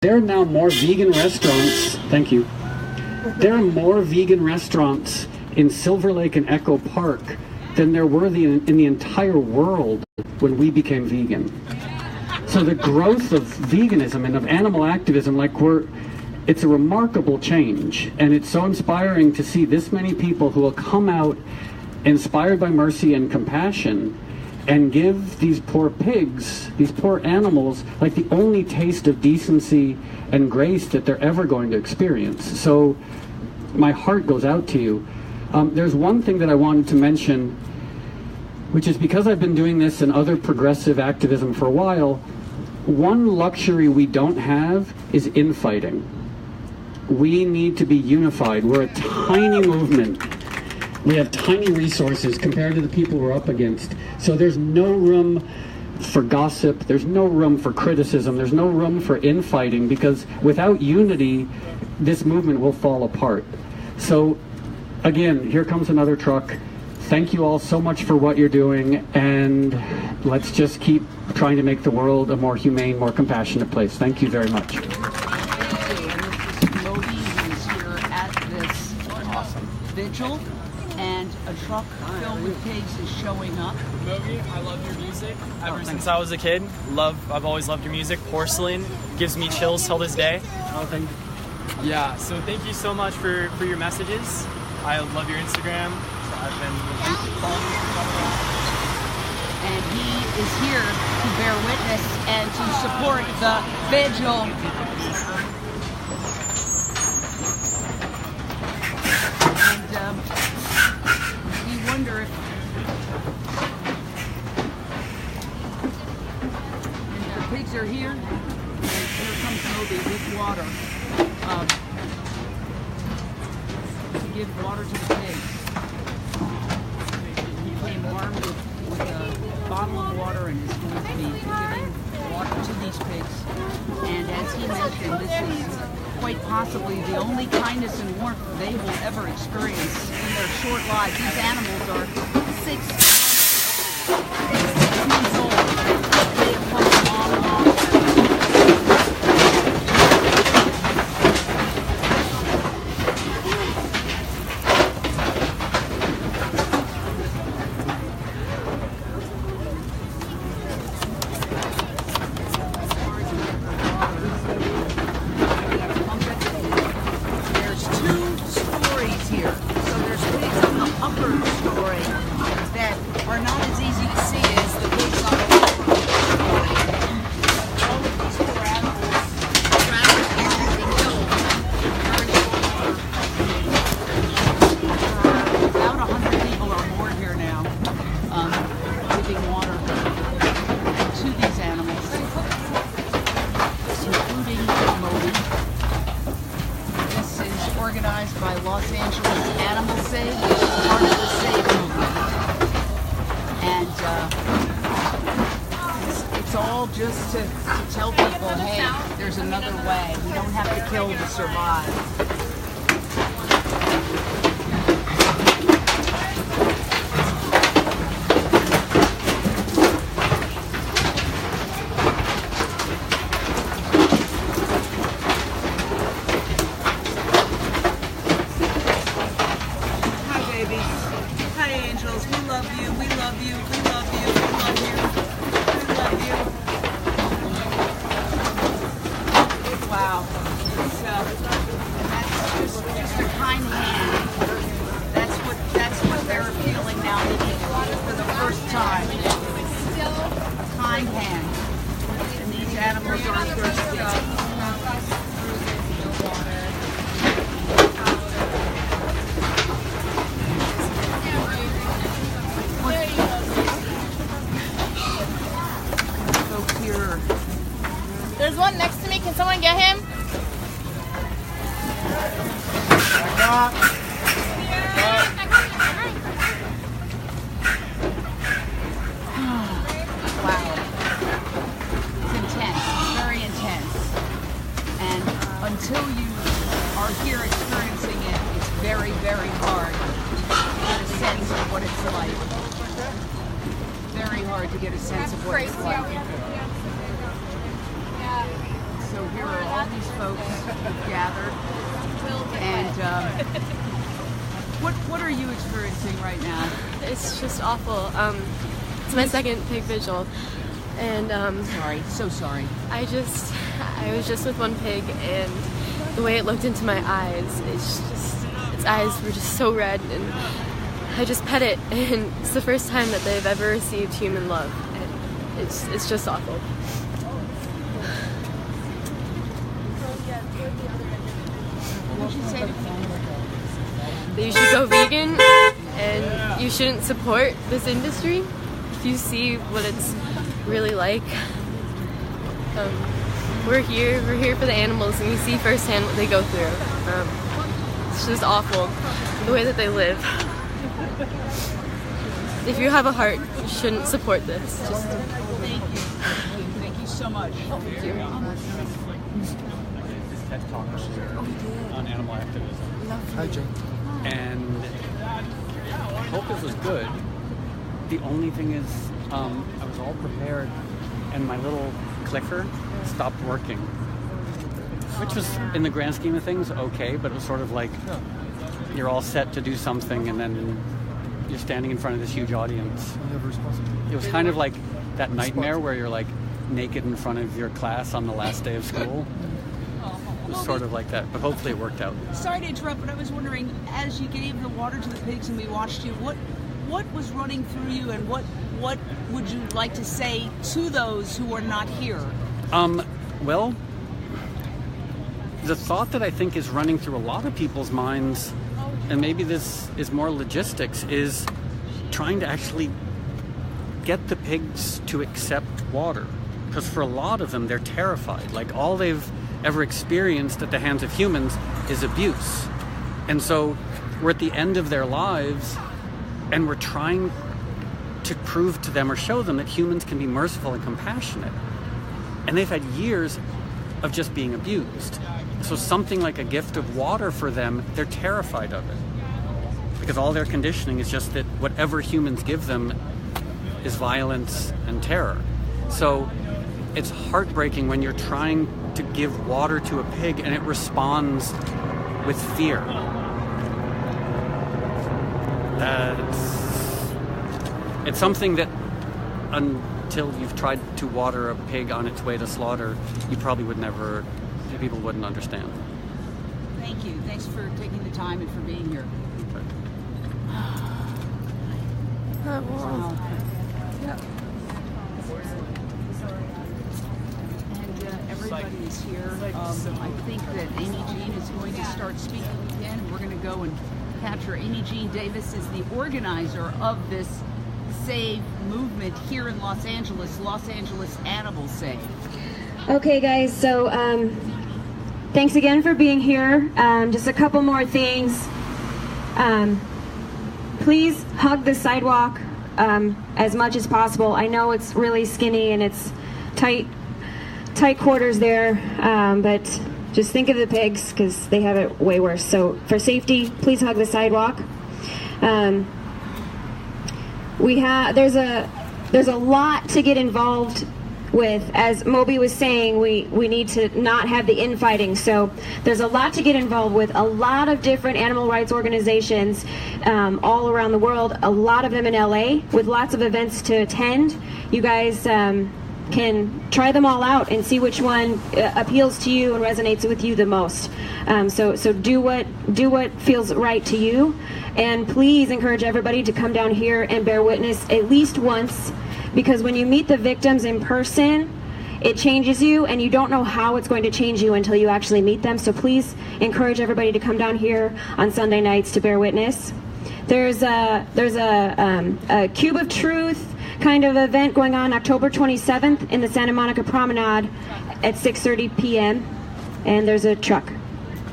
There are now more vegan restaurants. Thank you. There are more vegan restaurants in Silver Lake and Echo Park than there were in the entire world when we became vegan. So the growth of veganism and of animal activism, it's a remarkable change. And it's so inspiring to see this many people who will come out inspired by mercy and compassion and give these poor pigs, these poor animals, like the only taste of decency and grace that they're ever going to experience. So my heart goes out to you. There's one thing that I wanted to mention, which is because I've been doing this and other progressive activism for a while, one luxury we don't have is infighting. We need to be unified. We're a tiny movement. We have tiny resources compared to the people we're up against. So there's no room for gossip. There's no room for criticism. There's no room for infighting, because without unity, this movement will fall apart. So again, here comes another truck. Thank you all so much for what you're doing, and let's just keep trying to make the world a more humane, more compassionate place. Thank you very much. Moby is here at this Vigil, and a truck filled with pigs is showing up. Moby, I love your music. Ever since I was a kid, I've always loved your music. Porcelain gives me chills till this day. Oh, thank you. Yeah, so thank you so much for your messages. I love your Instagram. So I've been following you for a while. And he is here to bear witness and to support the Vigil. And we wonder if... And the pigs are here. And here comes Moby with water. To give water to the pigs. He came armed with a bottle of water and is going to be giving water to these pigs. And as he mentioned, this is quite possibly the only kindness and warmth they will ever experience in their short lives. These animals are 6 months old. They have come a long, long way. By Los Angeles Animal Save, which is part of the Save movement. And it's all just to tell people, hey, there's another way. We don't have to kill to survive. Wow. That's just a kind hand. That's what they're feeling now for the first time. A kind hand. And these animals are thirsty. There's one next to me. Can someone get him? Wow. It's intense. It's very intense. And until you are here experiencing it, it's very, very hard to get a sense of what it's like. Very hard to get a sense of what it's like. So here are all these folks gathered. And what are you experiencing right now? It's just awful. It's my second pig vigil, and so sorry. I was just with one pig, and the way it looked into my eyes, its eyes were just so red, and I just pet it, and it's the first time that they've ever received human love, and it's just awful. What would you say to people? That you should go vegan, and you shouldn't support this industry if you see what it's really like. We're here for the animals, and we see firsthand what they go through. It's just awful, the way that they live. If you have a heart, you shouldn't support this. Just Thank you so much. thank you. This TED Talk on animal activism. Hi, Jane. And I hope it was good. The only thing is, I was all prepared, and my little clicker stopped working, which was, in the grand scheme of things, okay, but it was sort of like you're all set to do something, and then you're standing in front of this huge audience. It was kind of like that nightmare where you're like naked in front of your class on the last day of school. It was sort of like that, but hopefully it worked out. Sorry to interrupt, but I was wondering, as you gave the water to the pigs and we watched you, what was running through you, and what would you like to say to those who are not here? Well, the thought that I think is running through a lot of people's minds, and maybe this is more logistics, is trying to actually get the pigs to accept water. Because for a lot of them, they're terrified. Like, all they've ever experienced at the hands of humans is abuse. And so we're at the end of their lives, and we're trying to prove to them or show them that humans can be merciful and compassionate. And they've had years of just being abused. So something like a gift of water for them, they're terrified of it. Because all their conditioning is just that whatever humans give them is violence and terror. So it's heartbreaking when you're trying to give water to a pig and it responds with fear. It's something that until you've tried to water a pig on its way to slaughter, you probably would never, people wouldn't understand. Thank you. Thanks for taking the time and for being here. Wow. And everybody is here. I think that Amy Jean is going to start speaking again. We're going to go and catch her. Amy Jean Davis is the organizer of this Save movement here in Los Angeles Animal Save. Okay, guys, so thanks again for being here. Just a couple more things. Please hug the sidewalk as much as possible. I know it's really skinny and it's tight quarters there, but just think of the pigs because they have it way worse. So for safety, please hug the sidewalk. There's a lot to get involved with. As Moby was saying, we need to not have the infighting. So there's a lot to get involved with. A lot of different animal rights organizations all around the world, a lot of them in LA, with lots of events to attend. You guys can try them all out and see which one appeals to you and resonates with you the most. So do what feels right to you, and please encourage everybody to come down here and bear witness at least once, because when you meet the victims in person, it changes you, and you don't know how it's going to change you until you actually meet them. So please encourage everybody to come down here on Sunday nights to bear witness. There's a Cube of Truth kind of event going on October 27th in the Santa Monica Promenade at 6:30 p.m. and there's a truck.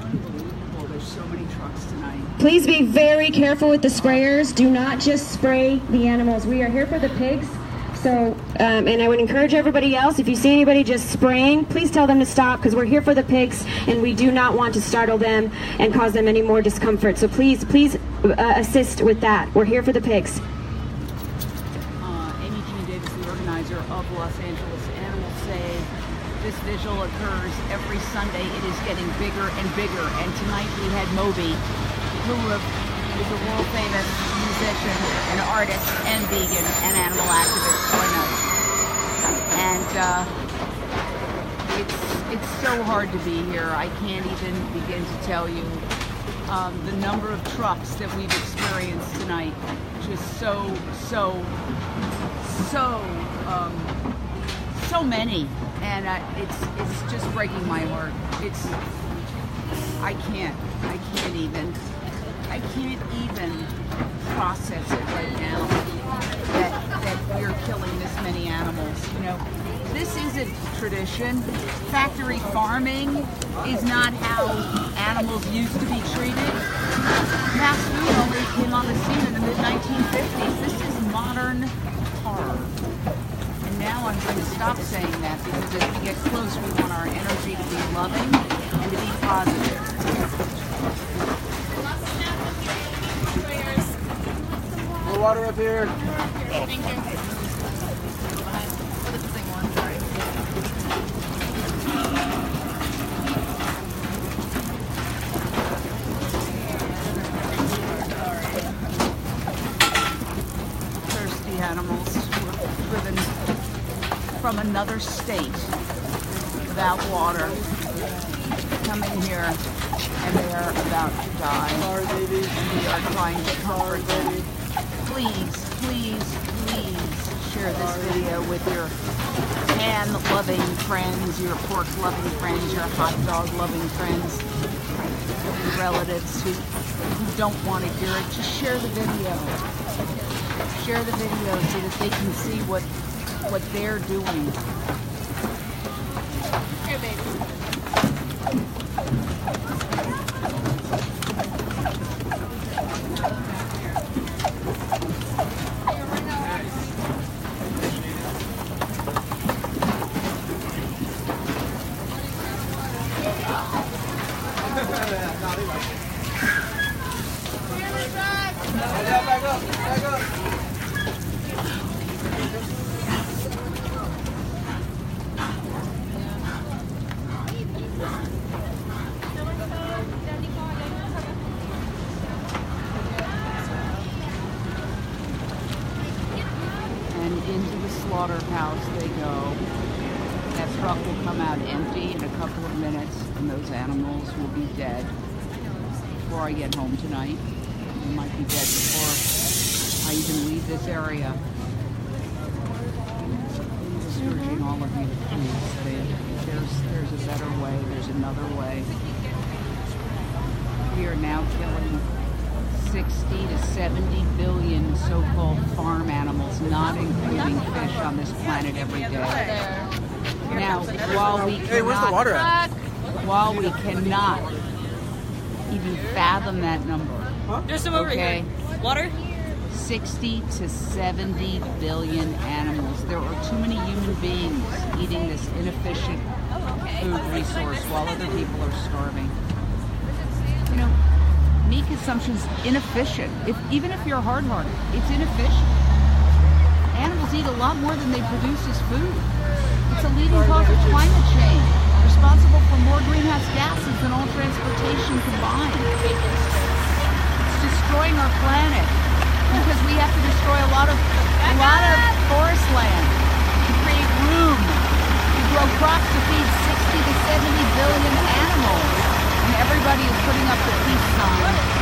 Unbelievable. There's so many trucks tonight. Please be very careful with the sprayers. Do not just spray the animals. We are here for the pigs. So, and I would encourage everybody else, if you see anybody just spraying, please tell them to stop, because we're here for the pigs and we do not want to startle them and cause them any more discomfort. So please assist with that. We're here for the pigs. Amy Jean Davis, the organizer of Los Angeles Animal Save. This this vigil occurs every Sunday. It is getting bigger and bigger. And tonight we had Moby, who is a world-famous musician, an artist, and vegan, and animal activist, join us. And it's so hard to be here. I can't even begin to tell you the number of trucks that we've experienced tonight. Just so many, and it's just breaking my heart. I can't even process it right now that we're killing this many animals. You know, this isn't tradition. Factory farming is not how animals used to be treated. Fast food only came on the scene in the mid-1950s. This is modern horror. And now I'm going to stop saying that, because as we get close, we want our energy to be loving and to be positive. More water up here. Thank you. Thirsty animals who are driven from another state without water, coming here, and they are about to die. And we are trying to comfort them. Please, please, please share this video with your pan-loving friends, your pork-loving friends, your hot dog-loving friends, your relatives who don't want to hear it. Just share the video. Share the video so that they can see what they're doing. Here, baby. Into the slaughterhouse they go. That truck will come out empty in a couple of minutes, and those animals will be dead before I get home tonight. They might be dead before I even leave this area. I'm just urging all of you to please, there's a better way, there's another way. We are now killing 60 to 70 billion so-called farm animals, not including fish, on this planet every day. Now, while we cannot even fathom that number, There's some over here. Water? 60 to 70 billion animals. There are too many human beings eating this inefficient food resource while other people are starving. You know, meat consumption's inefficient. Even if you're hard-hearted, it's inefficient. Animals eat a lot more than they produce as food. It's a leading cause of climate change, responsible for more greenhouse gases than all transportation combined. It's destroying our planet because we have to destroy a lot of forest land to create room to grow crops to feed 60 to 70 billion animals. And everybody is putting up the peace sign.